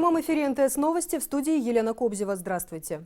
прямом эфире МТС Новости, в студии Елена Кобзева. Здравствуйте.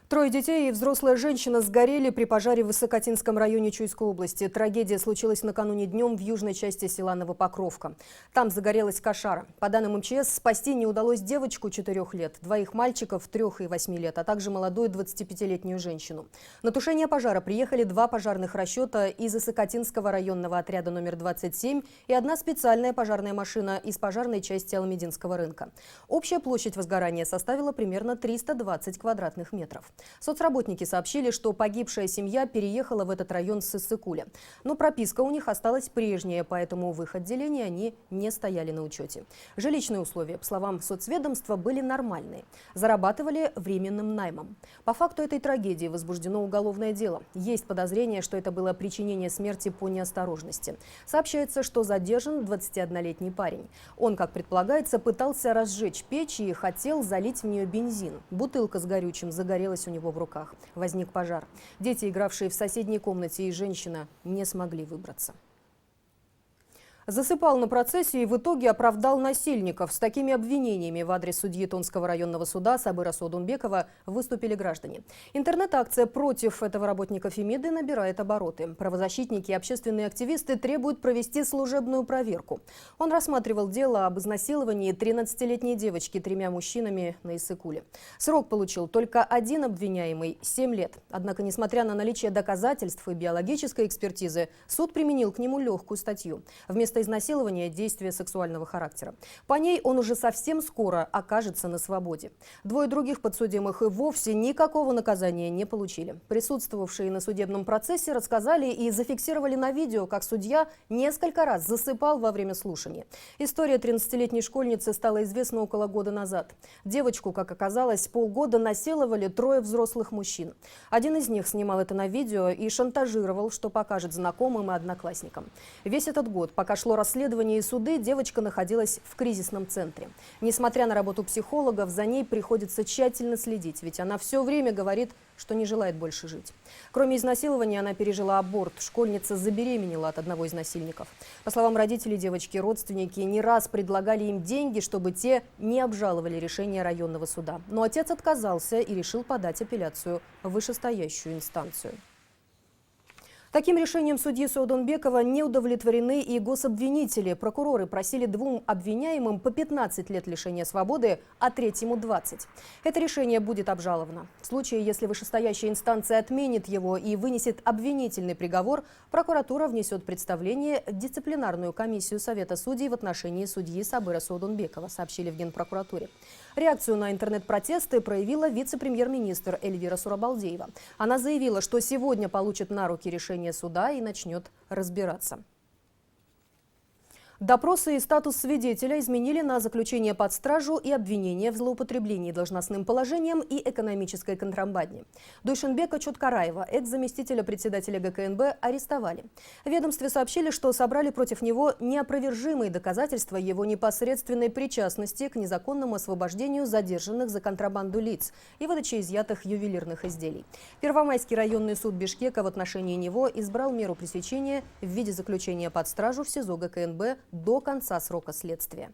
Трое детей и взрослая женщина сгорели при пожаре в Высокотинском районе Чуйской области. Трагедия случилась накануне днем в южной части села Новопокровка. Там загорелась кошара. По данным МЧС, спасти не удалось девочку 4 лет, двоих мальчиков 3 и 8 лет, а также молодую 25-летнюю женщину. На тушение пожара приехали 2 пожарных расчета из Высокотинского районного отряда номер 27 и 1 специальная пожарная машина из пожарной части Алмединского рынка. Общая площадь возгорания составила примерно 320 квадратных метров. Соцработники сообщили, что погибшая семья переехала в этот район с Иссык-Куля. Но прописка у них осталась прежняя, поэтому в их отделении они не стояли на учете. Жилищные условия, по словам соцведомства, были нормальные. Зарабатывали временным наймом. По факту этой трагедии возбуждено уголовное дело. Есть подозрение, что это было причинение смерти по неосторожности. Сообщается, что задержан 21-летний парень. Он, как предполагается, пытался разжечь печь и хотел залить в нее бензин. Бутылка с горючим загорелась у него в руках. Возник пожар. Дети, игравшие в соседней комнате, и женщина не смогли выбраться. Засыпал на процессе и в итоге оправдал насильников. С такими обвинениями в адрес судьи Тонского районного суда Сабыра Содунбекова выступили граждане. Интернет-акция против этого работника Фемиды набирает обороты. Правозащитники и общественные активисты требуют провести служебную проверку. Он рассматривал дело об изнасиловании 13-летней девочки 3 мужчинами на Иссык-Куле. Срок получил только один обвиняемый – 7 лет. Однако, несмотря на наличие доказательств и биологической экспертизы, суд применил к нему легкую статью. Вместо изнасилования – действия сексуального характера. По ней он уже совсем скоро окажется на свободе. 2 других подсудимых и вовсе никакого наказания не получили. Присутствовавшие на судебном процессе рассказали и зафиксировали на видео, как судья несколько раз засыпал во время слушания. История 13-летней школьницы стала известна около года назад. Девочку, как оказалось, полгода насиловали 3 взрослых мужчин. Один из них снимал это на видео и шантажировал, что покажет знакомым и одноклассникам. Весь этот год, пока шло расследование и суды, девочка находилась в кризисном центре. Несмотря на работу психологов, за ней приходится тщательно следить, ведь она все время говорит, что не желает больше жить. Кроме изнасилования, она пережила аборт. Школьница забеременела от одного из насильников. По словам родителей девочки, родственники не раз предлагали им деньги, чтобы те не обжаловали решение районного суда. Но отец отказался и решил подать апелляцию в вышестоящую инстанцию. Таким решением судьи Содунбекова не удовлетворены и гособвинители. Прокуроры просили 2 обвиняемым по 15 лет лишения свободы, а 3-му 20. Это решение будет обжаловано. В случае, если вышестоящая инстанция отменит его и вынесет обвинительный приговор, прокуратура внесет представление в дисциплинарную комиссию Совета судей в отношении судьи Сабыра Содунбекова, сообщили в Генпрокуратуре. Реакцию на интернет-протесты проявила вице-премьер-министр Эльвира Сурабалдеева. Она заявила, что сегодня получит на руки решение суда и начнет разбираться. Допросы и статус свидетеля изменили на заключение под стражу и обвинение в злоупотреблении должностным положением и экономической контрабанде. Дуйшенбека Чоткараева, экс-заместителя председателя ГКНБ, арестовали. В ведомстве сообщили, что собрали против него неопровержимые доказательства его непосредственной причастности к незаконному освобождению задержанных за контрабанду лиц и выдаче изъятых ювелирных изделий. Первомайский районный суд Бишкека в отношении него избрал меру пресечения в виде заключения под стражу в СИЗО ГКНБ до конца срока следствия.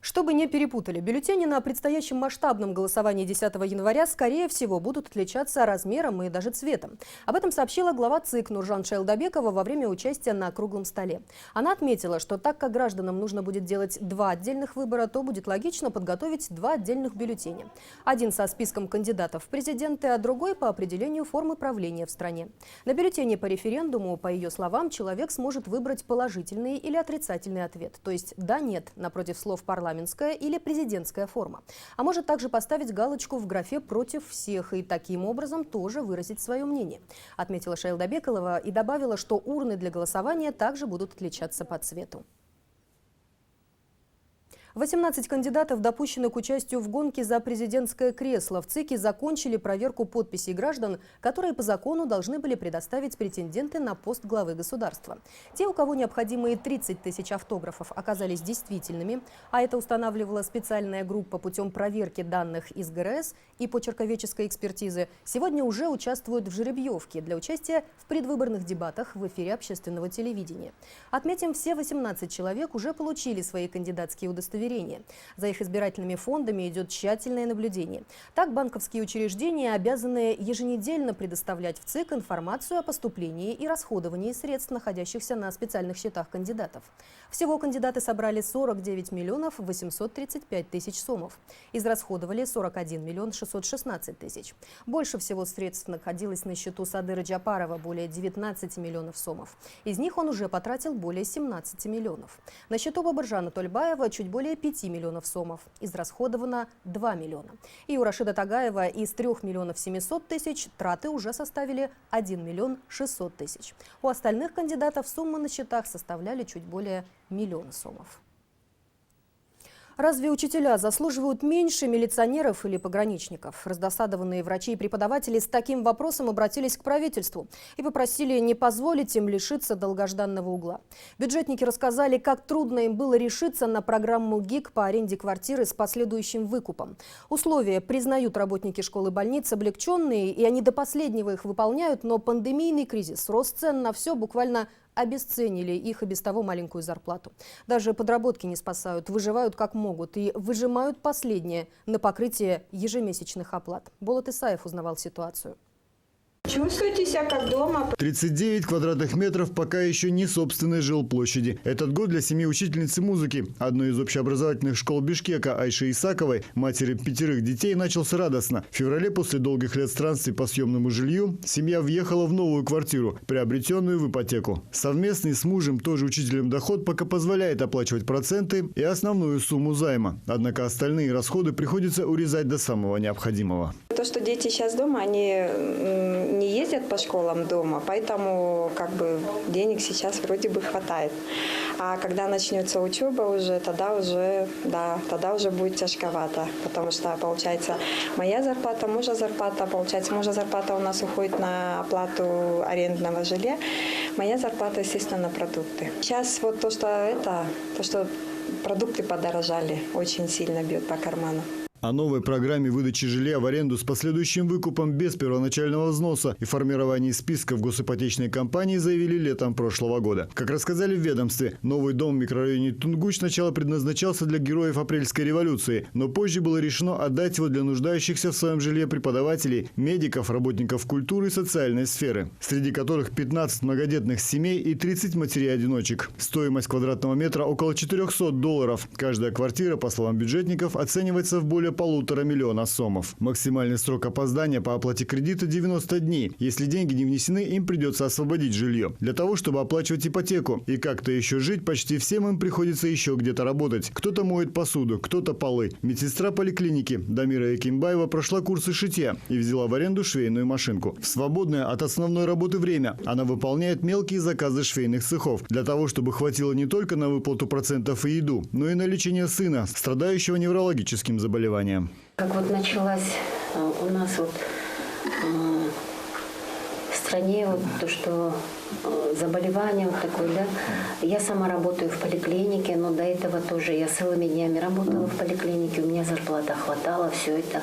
Чтобы не перепутали, бюллетени на предстоящем масштабном голосовании 10 января, скорее всего, будут отличаться размером и даже цветом. Об этом сообщила глава ЦИК Нуржан Шайлдабекова во время участия на круглом столе. Она отметила, что так как гражданам нужно будет делать 2 отдельных выбора, то будет логично подготовить 2 отдельных бюллетеня. Один со списком кандидатов в президенты, а другой по определению формы правления в стране. На бюллетене по референдуму, по ее словам, человек сможет выбрать положительный или отрицательный ответ, то есть «да-нет» напротив слов «парламентская» или президентская форма. А может также поставить галочку в графе «против всех» и таким образом тоже выразить свое мнение, отметила Шайлдабекова и добавила, что урны для голосования также будут отличаться по цвету. 18 кандидатов допущены к участию в гонке за президентское кресло. В ЦИКе закончили проверку подписей граждан, которые по закону должны были предоставить претенденты на пост главы государства. Те, у кого необходимые 30 тысяч автографов оказались действительными, а это устанавливала специальная группа путем проверки данных из ГРС и почерковедческой экспертизы, сегодня уже участвуют в жеребьевке для участия в предвыборных дебатах в эфире общественного телевидения. Отметим, все 18 человек уже получили свои кандидатские удостоверения. За их избирательными фондами идет тщательное наблюдение. Так, банковские учреждения обязаны еженедельно предоставлять в ЦИК информацию о поступлении и расходовании средств, находящихся на специальных счетах кандидатов. Всего кандидаты собрали 49 миллионов 835 тысяч сомов. Израсходовали 41 миллион 616 тысяч. Больше всего средств находилось на счету Садыра Джапарова – более 19 миллионов сомов. Из них он уже потратил более 17 миллионов. На счету Бабыржана Тольбаева чуть более 5 миллионов сомов. Израсходовано 2 миллиона. И у Рашида Тагаева из 3 миллионов 700 тысяч траты уже составили 1 миллион 600 тысяч. У остальных кандидатов суммы на счетах составляли чуть более миллиона сомов. Разве учителя заслуживают меньше милиционеров или пограничников? Раздосадованные врачи и преподаватели с таким вопросом обратились к правительству и попросили не позволить им лишиться долгожданного угла. Бюджетники рассказали, как трудно им было решиться на программу ГИК по аренде квартиры с последующим выкупом. Условия признают работники школ и больниц облегченные, и они до последнего их выполняют, но пандемийный кризис, рост цен на все буквально обесценили их и без того маленькую зарплату. Даже подработки не спасают, выживают как могут и выжимают последнее на покрытие ежемесячных оплат. Болот Исаев узнавал ситуацию. Чувствуйте себя как дома. 39 квадратных метров пока еще не собственной жилплощади. Этот год для семьи учительницы музыки, одной из общеобразовательных школ Бишкека Айши Исаковой, матери 5 детей, начался радостно. В феврале после долгих лет странствий по съемному жилью семья въехала в новую квартиру, приобретенную в ипотеку. Совместный с мужем, тоже учителем, доход пока позволяет оплачивать проценты и основную сумму займа. Однако остальные расходы приходится урезать до самого необходимого. То, что дети сейчас дома, они не ездят по школам дома, поэтому денег сейчас вроде бы хватает. А когда начнется учеба уже, тогда уже будет тяжковато, потому что получается моя зарплата, мужа зарплата, получается мужа зарплата у нас уходит на оплату арендного жилья, моя зарплата, естественно, на продукты. Сейчас вот то, что продукты подорожали, очень сильно бьет по карману. О новой программе выдачи жилья в аренду с последующим выкупом без первоначального взноса и формировании списков госипотечной компании заявили летом прошлого года. Как рассказали в ведомстве, новый дом в микрорайоне Тунгуч сначала предназначался для героев апрельской революции, но позже было решено отдать его для нуждающихся в своем жилье преподавателей, медиков, работников культуры и социальной сферы, среди которых 15 многодетных семей и 30 матерей-одиночек. Стоимость квадратного метра около $400. Каждая квартира, по словам бюджетников, оценивается в более 1,5 миллиона сомов. Максимальный срок опоздания по оплате кредита 90 дней. Если деньги не внесены, им придется освободить жилье. Для того, чтобы оплачивать ипотеку и как-то еще жить, почти всем им приходится еще где-то работать. Кто-то моет посуду, кто-то полы. Медсестра поликлиники Дамира Якимбаева прошла курсы шитья и взяла в аренду швейную машинку. В свободное от основной работы время она выполняет мелкие заказы швейных цехов. Для того, чтобы хватило не только на выплату процентов и еду, но и на лечение сына, страдающего неврологическим заболеванием. Как вот началась у нас в стране то, что заболевание такое, да. Я сама работаю в поликлинике, но до этого тоже я целыми днями работала в поликлинике, у меня зарплата хватала, все это.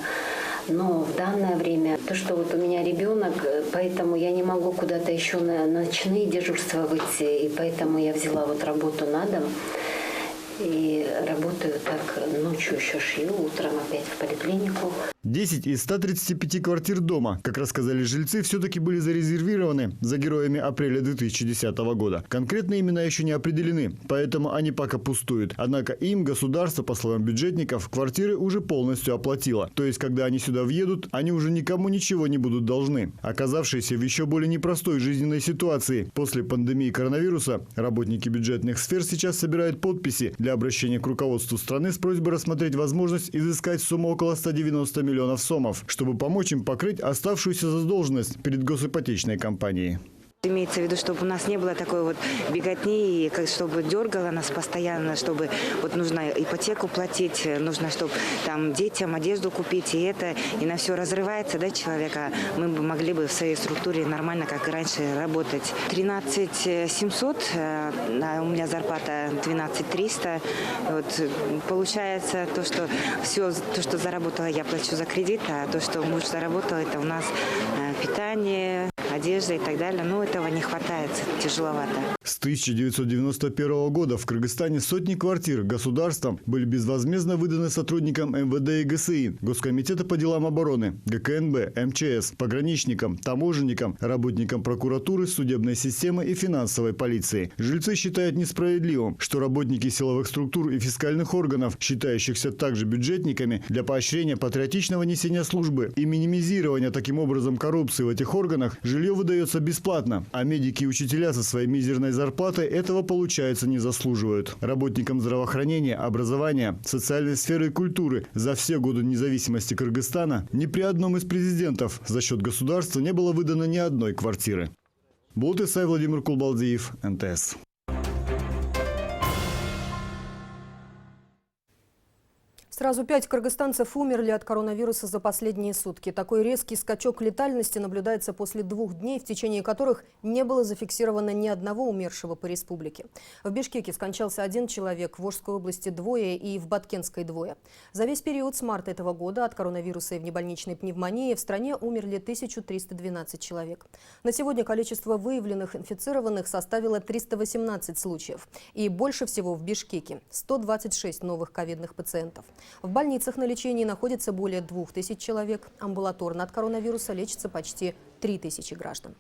Но в данное время, то, что у меня ребенок, поэтому я не могу куда-то еще на ночные дежурства выйти, и поэтому я взяла работу на дом. И работаю так, ночью еще шью, утром опять в поликлинику. 10 из 135 квартир дома, как рассказали жильцы, все-таки были зарезервированы за героями апреля 2010 года. Конкретные имена еще не определены, поэтому они пока пустуют. Однако им государство, по словам бюджетников, квартиры уже полностью оплатило. То есть, когда они сюда въедут, они уже никому ничего не будут должны. Оказавшиеся в еще более непростой жизненной ситуации после пандемии коронавируса, работники бюджетных сфер сейчас собирают подписи для обращения к руководству страны с просьбой рассмотреть возможность изыскать сумму около 190 миллионов сомов, чтобы помочь им покрыть оставшуюся задолженность перед госипотечной компанией. Имеется в виду, чтобы у нас не было такой вот беготни, и чтобы дергало нас постоянно, чтобы вот нужно ипотеку платить, нужно, чтобы там детям одежду купить, и на все разрывается, да, человека. Мы бы могли бы в своей структуре нормально, как и раньше, работать. 13 700, у меня зарплата 12 300. Вот, получается то, что все, то, что заработала, я плачу за кредит, а то, что муж заработал, это у нас питание, одежда и так далее. Но этого не хватает, тяжеловато. С 1991 года в Кыргызстане сотни квартир государством были безвозмездно выданы сотрудникам МВД и ГСИ, Госкомитета по делам обороны, ГКНБ, МЧС, пограничникам, таможенникам, работникам прокуратуры, судебной системы и финансовой полиции. Жильцы считают несправедливым, что работники силовых структур и фискальных органов, считающихся также бюджетниками, для поощрения патриотичного несения службы и минимизирования таким образом коррупции в этих органах, жилье выдается бесплатно, а медики и учителя со своей мизерной зарплатой этого, получается, не заслуживают. Работникам здравоохранения, образования, социальной сферы и культуры за все годы независимости Кыргызстана ни при одном из президентов за счет государства не было выдано ни одной квартиры. Болт Исай, Владимир Кулбалдиев, НТС. Сразу 5 кыргызстанцев умерли от коронавируса за последние сутки. Такой резкий скачок летальности наблюдается после 2 дней, в течение которых не было зафиксировано ни одного умершего по республике. В Бишкеке скончался 1 человек, в Волжской области 2 и в Баткенской 2. За весь период с марта этого года от коронавируса и внебольничной пневмонии в стране умерли 1312 человек. На сегодня количество выявленных инфицированных составило 318 случаев. И больше всего в Бишкеке – 126 новых ковидных пациентов. В больницах на лечении находится более 2000 человек. Амбулаторно от коронавируса лечится почти 3000 граждан.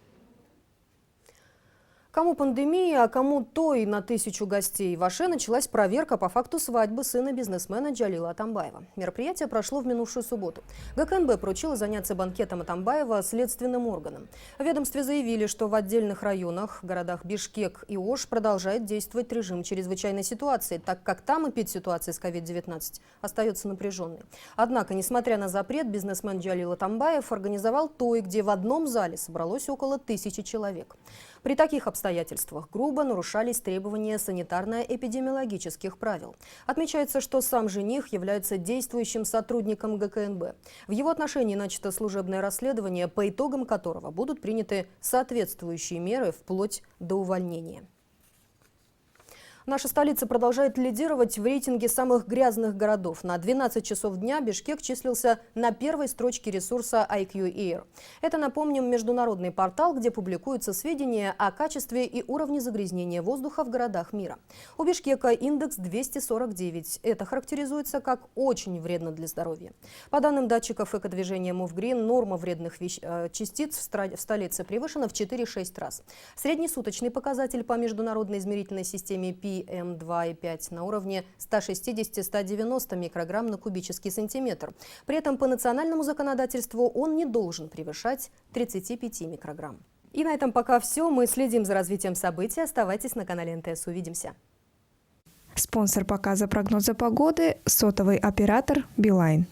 Кому пандемия, а кому то и на 1000 гостей. В Аше началась проверка по факту свадьбы сына бизнесмена Джалила Атамбаева. Мероприятие прошло в минувшую субботу. ГКНБ поручила заняться банкетом Атамбаева следственным органам. В ведомстве заявили, что в отдельных районах, городах Бишкек и Ош продолжает действовать режим чрезвычайной ситуации, так как там эпидситуация с COVID-19 остается напряженной. Однако, несмотря на запрет, бизнесмен Джалил Атамбаев организовал той, где в одном зале собралось около 1000 человек. При таких обстоятельствах грубо нарушались требования санитарно-эпидемиологических правил. Отмечается, что сам жених является действующим сотрудником ГКНБ. В его отношении начато служебное расследование, по итогам которого будут приняты соответствующие меры вплоть до увольнения. Наша столица продолжает лидировать в рейтинге самых грязных городов. На 12 часов дня Бишкек числился на первой строчке ресурса IQ Air. Это, напомним, международный портал, где публикуются сведения о качестве и уровне загрязнения воздуха в городах мира. У Бишкека индекс 249. Это характеризуется как очень вредно для здоровья. По данным датчиков экодвижения MoveGreen, норма вредных частиц в столице превышена в 4-6 раз. Среднесуточный показатель по международной измерительной системе PM2,5 на уровне 160-190 микрограмм на кубический сантиметр. При этом по национальному законодательству он не должен превышать 35 микрограмм. И на этом пока все. Мы следим за развитием событий. Оставайтесь на канале НТС. Увидимся. Спонсор показа прогноза погоды – сотовый оператор «Билайн».